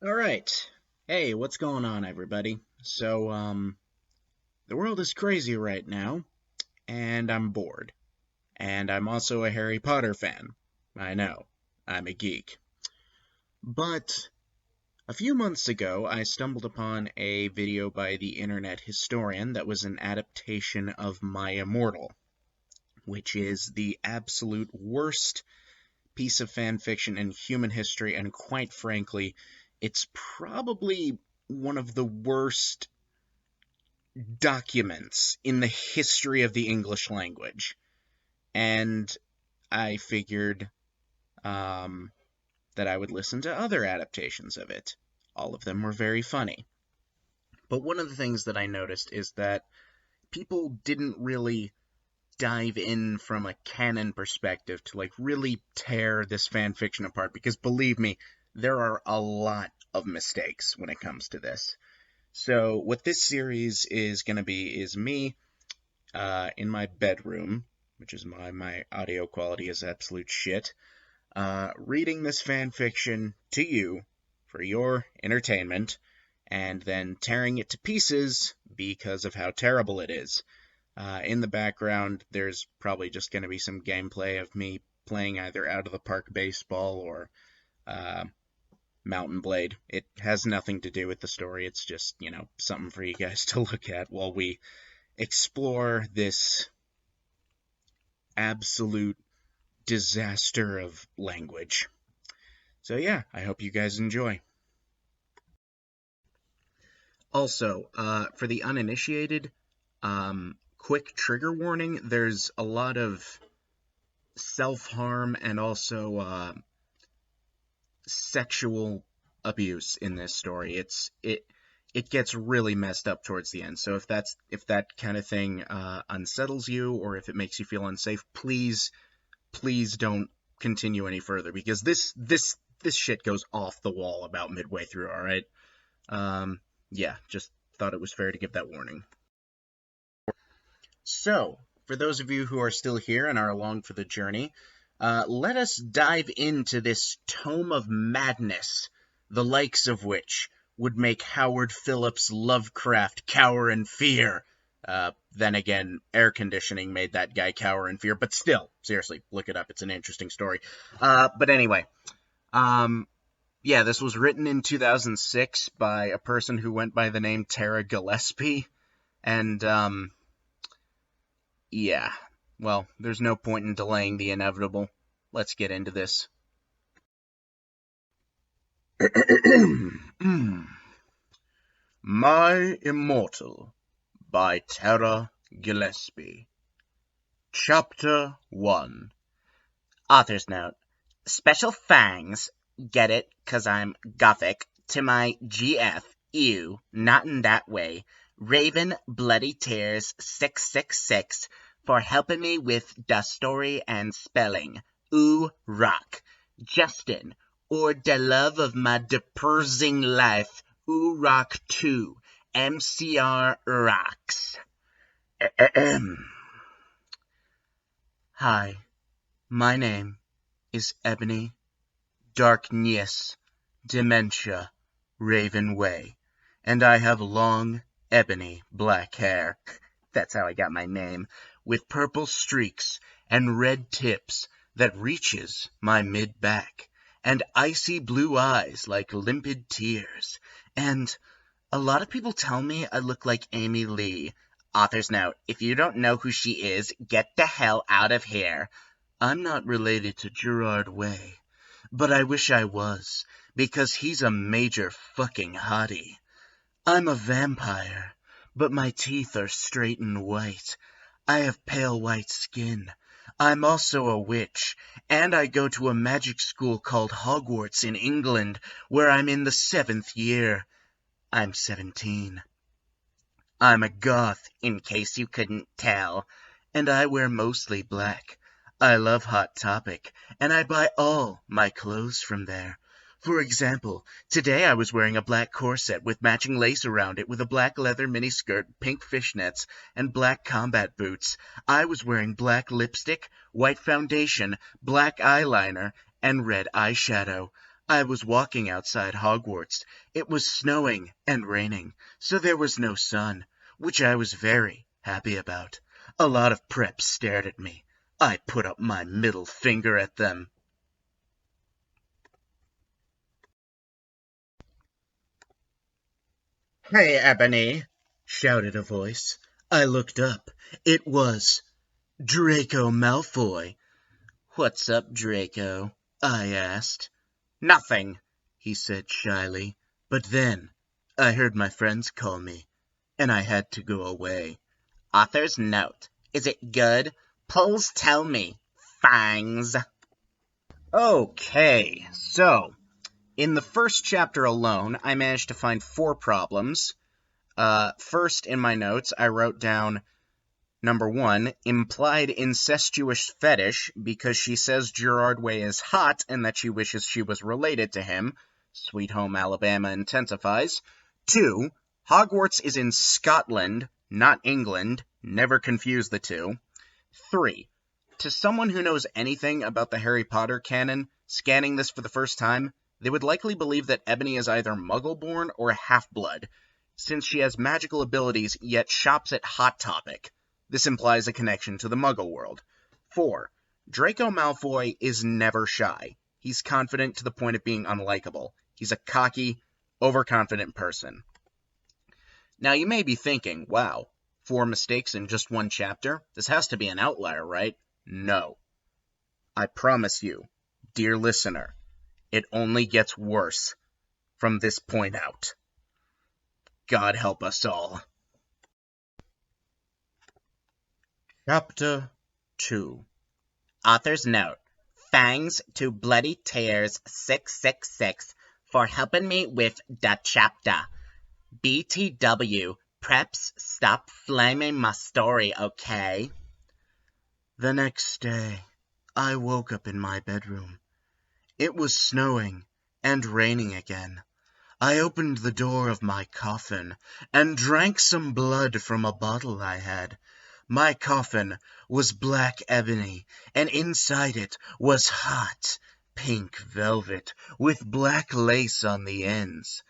All right. Hey, what's going on, everybody? The world is crazy right now, and I'm bored. And I'm also a Harry Potter fan. I know, I'm a geek. But a few months ago, I stumbled upon a video by the internet historian that was an adaptation of My Immortal, which is the absolute worst piece of fan fiction in human history, and quite frankly, it's probably one of the worst documents in the history of the English language. And I figured um, that I would listen to other adaptations of it. All of them were very funny. But one of the things that I noticed is that people didn't really dive in from a canon perspective to really tear this fan fiction apart, because believe me, there are a lot of mistakes when it comes to this. So what this series is going to be is me in my bedroom, which is my audio quality is absolute shit, reading this fan fiction to you for your entertainment, and then tearing it to pieces because of how terrible it is. In the background, there's probably just going to be some gameplay of me playing either out of the park baseball or uh, Mountain Blade. It has nothing to do with the story. It's just, something for you guys to look at while we explore this absolute disaster of language. So yeah, I hope you guys enjoy. Also, for the uninitiated, quick trigger warning, there's a lot of self-harm and also sexual abuse in this story. It gets really messed up towards the end. So if that kind of thing unsettles you, or if it makes you feel unsafe, please don't continue any further, because this shit goes off the wall about midway through. All right. Yeah, just thought it was fair to give that warning. So, for those of you who are still here and are along for the journey, let us dive into this tome of madness, the likes of which would make Howard Phillips Lovecraft cower in fear. Then again, air conditioning made that guy cower in fear, but still, seriously, look it up. It's an interesting story. But anyway, um, yeah, this was written in 2006 by a person who went by the name Tara Gillespie, and yeah, well, there's no point in delaying the inevitable. Let's get into this. My Immortal by Tara Gillespie. Chapter 1. Author's note. Special thanks, get it, 'cause I'm gothic, to my GF, ew, not in that way, Raven Bloody Tears 666, for helping me with the story and spelling. Ooh, rock. Justin, or the love of my depressing life. Ooh, rock too. MCR rocks. Hi, my name is Ebony Darkness Dementia Raven Way, and I have long, ebony black hair. That's how I got my name, with purple streaks and red tips that reaches my mid-back, and icy blue eyes like limpid tears. And a lot of people tell me I look like Amy Lee. Author's note, if you don't know who she is, get the hell out of here. I'm not related to Gerard Way, but I wish I was, because he's a major fucking hottie. I'm a vampire, but my teeth are straight and white. I have pale white skin. I'm also a witch, and I go to a magic school called Hogwarts in England, where I'm in the 7th year. I'm 17. I'm a goth, in case you couldn't tell, and I wear mostly black. I love Hot Topic, and I buy all my clothes from there. For example, today I was wearing a black corset with matching lace around it with a black leather miniskirt, pink fishnets, and black combat boots. I was wearing black lipstick, white foundation, black eyeliner, and red eyeshadow. I was walking outside Hogwarts. It was snowing and raining, so there was no sun, which I was very happy about. A lot of preps stared at me. I put up my middle finger at them. "Hey, Ebony!" shouted a voice. I looked up. It was Draco Malfoy. "What's up, Draco?" I asked. "Nothing," he said shyly. But then I heard my friends call me, and I had to go away. Author's note. Is it good? Polls tell me. Fangs. Okay, so in the first chapter alone, I managed to find 4 problems. First, in my notes, I wrote down number 1, implied incestuous fetish because she says Gerard Way is hot and that she wishes she was related to him. Sweet Home Alabama intensifies. 2, Hogwarts is in Scotland, not England. Never confuse the two. 3, to someone who knows anything about the Harry Potter canon, scanning this for the first time, they would likely believe that Ebony is either Muggle-born or half-blood, since she has magical abilities yet shops at Hot Topic. This implies a connection to the Muggle world. 4, Draco Malfoy is never shy. He's confident to the point of being unlikable. He's a cocky, overconfident person. Now you may be thinking, wow, 4 mistakes in just 1 chapter? This has to be an outlier, right? No. I promise you, dear listener, it only gets worse from this point out. God help us all. Chapter 2. Author's note. Thanks to Bloody Tears 666 for helping me with the chapter. BTW, preps, stop flaming my story, okay? The next day, I woke up in my bedroom. It was snowing and raining again. I opened the door of my coffin and drank some blood from a bottle I had. My coffin was black ebony, and inside it was hot, pink velvet with black lace on the ends.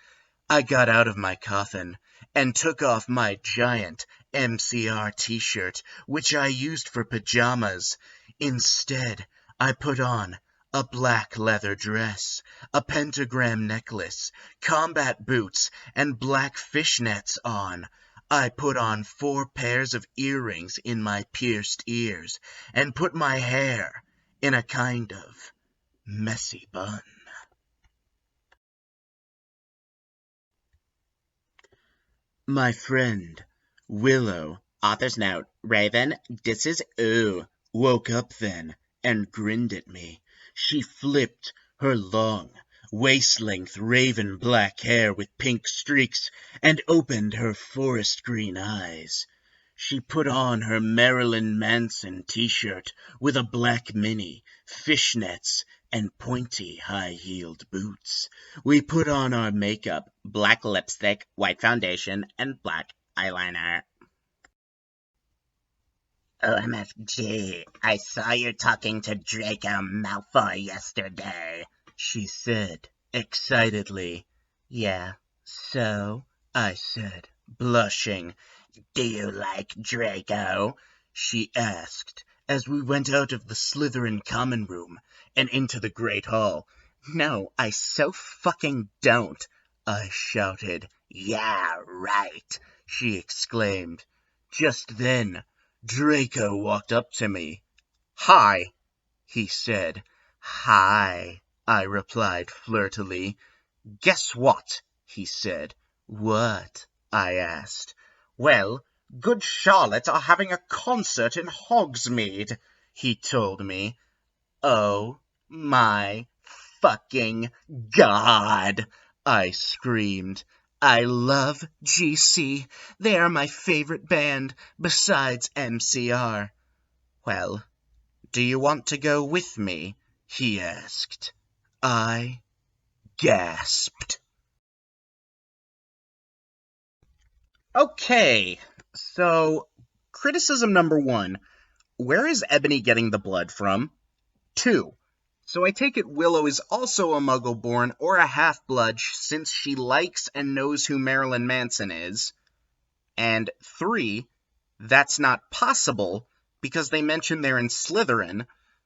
I got out of my coffin and took off my giant MCR t-shirt, which I used for pajamas. Instead, I put on a black leather dress, a pentagram necklace, combat boots, and black fishnets on. I put on 4 pairs of earrings in my pierced ears, and put my hair in a kind of messy bun. My friend, Willow, author's note, Raven, this is ooh, woke up then and grinned at me. She flipped her long, waist-length raven black hair with pink streaks and opened her forest green eyes. She put on her Marilyn Manson t-shirt with a black mini, fishnets, and pointy high-heeled boots. We put on our makeup, black lipstick, white foundation, and black eyeliner. OMFG, I saw you talking to Draco Malfoy yesterday, she said, excitedly. Yeah, so? I said, blushing. Do you like Draco? She asked, as we went out of the Slytherin common room and into the Great Hall. No, I so fucking don't, I shouted. Yeah, right, she exclaimed. Just then, Draco walked up to me. Hi, he said. Hi, I replied flirtily. Guess what? He said. What? I asked. Well, Good Charlotte are having a concert in Hogsmeade, he told me. Oh my fucking God, I screamed. I love GC. They are my favorite band, besides MCR. Well, do you want to go with me? He asked. I gasped. Okay, so criticism number 1. Where is Ebony getting the blood from? 2. So I take it Willow is also a Muggle-born or a half-blood since she likes and knows who Marilyn Manson is. And 3, that's not possible because they mention they're in Slytherin.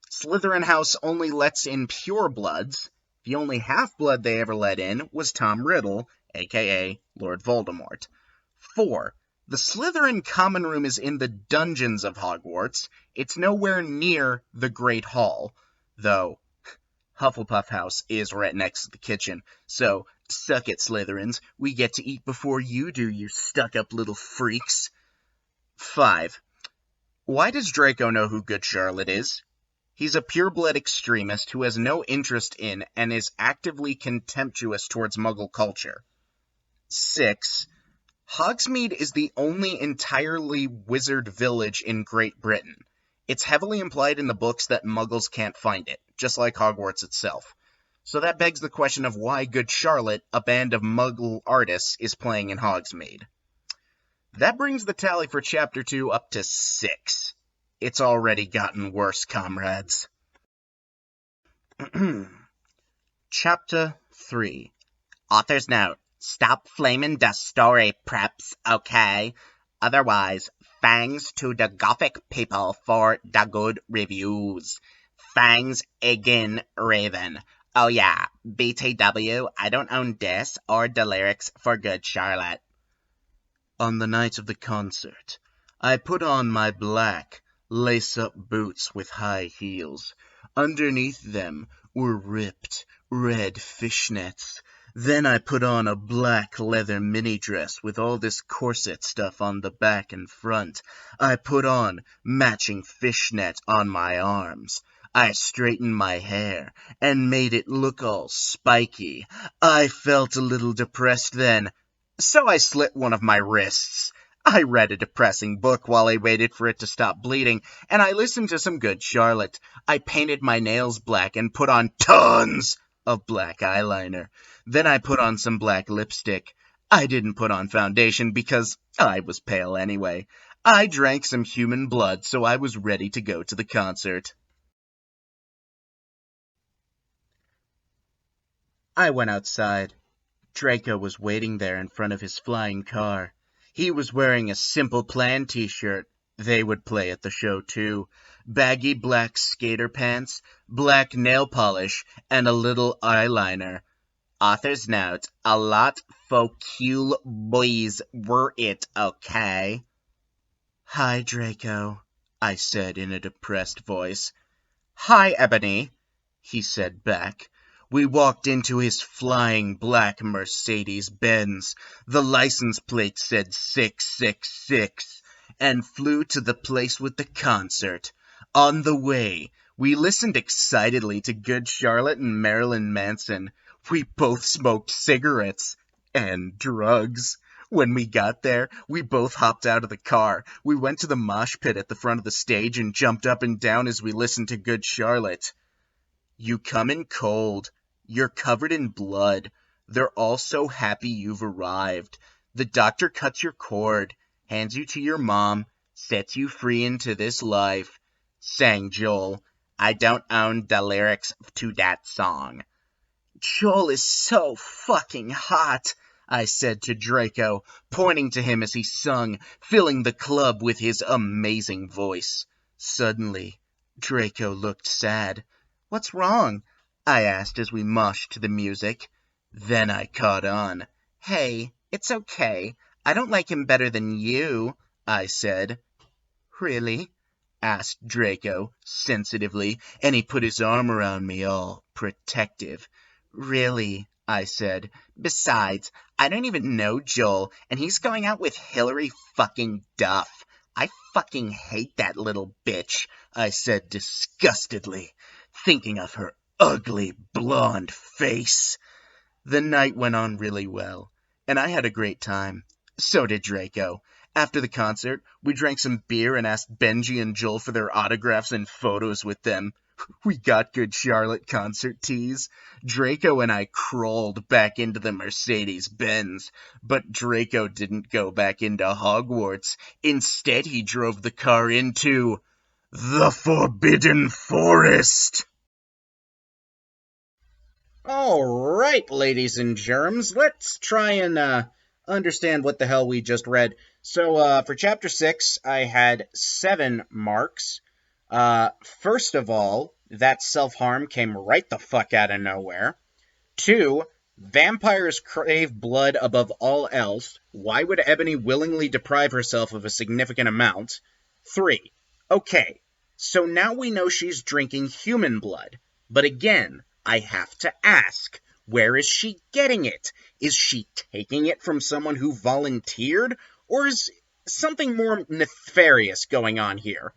Slytherin House only lets in purebloods. The only half-blood they ever let in was Tom Riddle, aka Lord Voldemort. 4, the Slytherin common room is in the dungeons of Hogwarts. It's nowhere near the Great Hall, though Hufflepuff House is right next to the kitchen, so suck it, Slytherins. We get to eat before you do, you stuck-up little freaks. 5. Why does Draco know who Good Charlotte is? He's a pureblood extremist who has no interest in and is actively contemptuous towards Muggle culture. 6. Hogsmeade is the only entirely wizard village in Great Britain. It's heavily implied in the books that Muggles can't find it, just like Hogwarts itself. So that begs the question of why Good Charlotte, a band of Muggle artists, is playing in Hogsmeade. That brings the tally for Chapter 2 up to 6. It's already gotten worse, comrades. Chapter 3. Author's note. Stop flaming the story, preps, okay? Otherwise, thanks to the Gothic people for the good reviews. Thanks again, Raven. Oh yeah, BTW, I don't own this or the lyrics for Good Charlotte. On the night of the concert, I put on my black, lace-up boots with high heels. Underneath them were ripped, red fishnets. Then I put on a black leather mini-dress with all this corset stuff on the back and front. I put on matching fishnet on my arms. I straightened my hair and made it look all spiky. I felt a little depressed then, so I slit one of my wrists. I read a depressing book while I waited for it to stop bleeding, and I listened to some Good Charlotte. I painted my nails black and put on tons of black eyeliner. Then I put on some black lipstick. I didn't put on foundation because I was pale anyway. I drank some human blood, so I was ready to go to the concert. I went outside. Draco was waiting there in front of his flying car. He was wearing a Simple Plan t-shirt. They would play at the show too. Baggy black skater pants, black nail polish, and a little eyeliner. Author's note, a lot for cool boys were it, okay? Hi, Draco, I said in a depressed voice. Hi, Ebony, he said back. We walked into his flying black Mercedes-Benz. The license plate said 666, and flew to the place with the concert. On the way, we listened excitedly to Good Charlotte and Marilyn Manson. We both smoked cigarettes and drugs. When we got there, we both hopped out of the car. We went to the mosh pit at the front of the stage and jumped up and down as we listened to Good Charlotte. You come in cold. You're covered in blood. They're all so happy you've arrived. The doctor cuts your cord, hands you to your mom, sets you free into this life, sang Joel. I don't own the lyrics to that song. Joel is so fucking hot, I said to Draco, pointing to him as he sung, filling the club with his amazing voice. Suddenly, Draco looked sad. What's wrong? I asked as we moshed to the music. Then I caught on. Hey, it's okay. I don't like him better than you, I said. Really? Asked Draco, sensitively, and he put his arm around me all protective. Really, I said. Besides, I don't even know Joel, and he's going out with Hillary fucking Duff. I fucking hate that little bitch, I said disgustedly, thinking of her ugly blonde face. The night went on really well, and I had a great time. So did Draco. After the concert, we drank some beer and asked Benji and Joel for their autographs and photos with them. We got Good Charlotte concert tees. Draco and I crawled back into the Mercedes-Benz, but Draco didn't go back into Hogwarts. Instead, he drove the car into the Forbidden Forest. All right, ladies and germs, let's try and understand what the hell we just read. So, for chapter 6, I had 7 marks. First of all, that self harm came right the fuck out of nowhere. 2, vampires crave blood above all else. Why would Ebony willingly deprive herself of a significant amount? 3, okay, so now we know she's drinking human blood. But again, I have to ask, where is she getting it? Is she taking it from someone who volunteered? Or is something more nefarious going on here?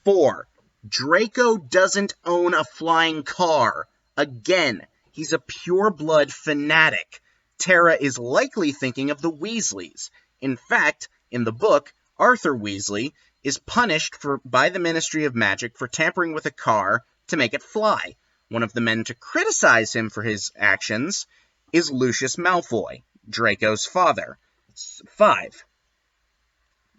4, Draco doesn't own a flying car. Again, he's a pure-blood fanatic. Tara is likely thinking of the Weasleys. In fact, in the book, Arthur Weasley is punished by the Ministry of Magic for tampering with a car to make it fly. One of the men to criticize him for his actions is Lucius Malfoy, Draco's father. 5.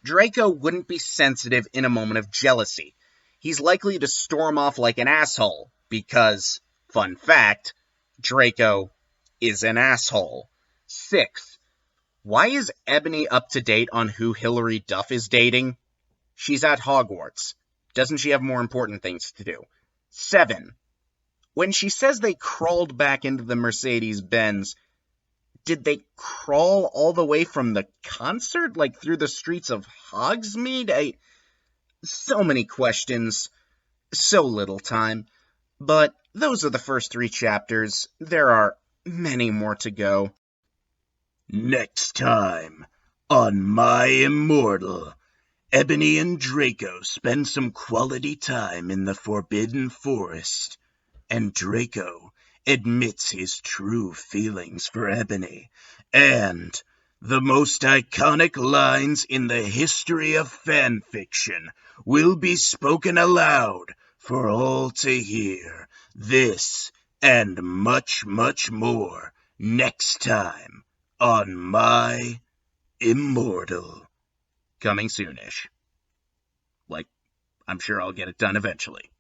Draco wouldn't be sensitive in a moment of jealousy. He's likely to storm off like an asshole, because, fun fact, Draco is an asshole. 6. Why is Ebony up to date on who Hilary Duff is dating? She's at Hogwarts. Doesn't she have more important things to do? 7. When she says they crawled back into the Mercedes-Benz, did they crawl all the way from the concert, like through the streets of Hogsmeade? So many questions, so little time. But those are the first 3 chapters. There are many more to go. Next time on My Immortal, Ebony and Draco spend some quality time in the Forbidden Forest, and Draco admits his true feelings for Ebony, and the most iconic lines in the history of fanfiction will be spoken aloud for all to hear. This and much, much more next time on My Immortal. Coming soonish. Like, I'm sure I'll get it done eventually.